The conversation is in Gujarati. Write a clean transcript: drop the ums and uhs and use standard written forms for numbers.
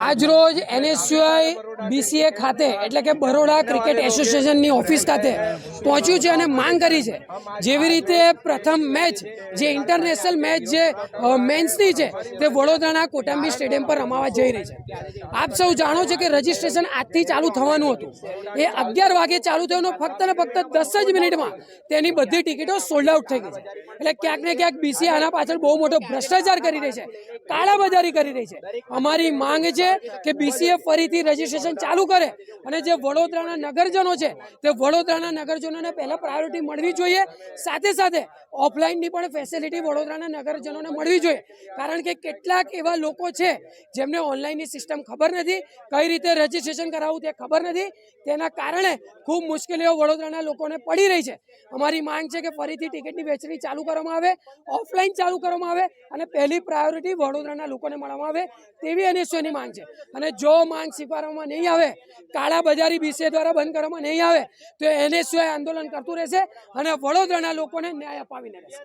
આજરોજ એનએસયુઆઈ બીસીએ ખાતે એટલે કે બરોડા ક્રિકેટ એસોસિએશનની ઓફિસ ખાતે પહોંચ્યું છે અને માંગ કરી છે જેવી રીતે પ્રથમ મેચ જે ઇન્ટરનેશનલ મેચ જે મેન્સની છે તે વડોદરાના કોટંબી સ્ટેડિયમ પર રમાવા જઈ રહી છે। આપ સૌ જાણો છો કે રજીસ્ટ્રેશન આજથી ચાલુ થવાનું હતું, એ 11 વાગે ચાલુ થયું, ફક્ત ને ફક્ત 10 જ મિનિટમાં તેની બધી ટિકિટો સોલ્ડ આઉટ થઈ ગઈ છે। એટલે ક્યાંક ને ક્યાંક બીસીએ આના પાછળ બહુ મોટો ભ્રષ્ટાચાર કરી રહી છે, કાળાબજારી કરી રહી છે। અમારી માંગ છે કે બીસીએ ફરીથી રજીસ્ટ્રેશન ચાલુ કરે અને જે વડોદરાના નગરજનો છે તે વડોદરાના નગરજનોને પહેલા પ્રાયોરિટી મળવી જોઈએ, સાથે સાથે ઓફલાઈનની પણ ફેસિલિટી વડોદરાના નગરજનોને મળવી જોઈએ। કારણ કે કેટલાક એવા લોકો છે જેમને ઓનલાઈનની સિસ્ટમ ખબર નથી, કઈ રીતે રજીસ્ટ્રેશન કરાવવું તે ખબર નથી, તેના કારણે ખૂબ મુશ્કેલીઓ વડોદરાના લોકોને પડી રહી છે। અમારી માંગ છે કે ફરીથી ટિકિટની વેચણી ચાલુ કરવામાં આવે, ઓફલાઈન ચાલુ કરવામાં આવે અને પહેલી પ્રાયોરિટી વડોદરાના લોકોને મળવામાં આવે તેવી એનએસયુની માંગ છે। અને જો માંગ સ્વીકારવામાં નહીં આવે, કાળાબજારી બીસીએ દ્વારા બંધ કરવામાં નહીં આવે તો એનએસયુ આંદોલન કરતું રહેશે અને વડોદરાના લોકોને ન્યાય અપાવીને રહેશે।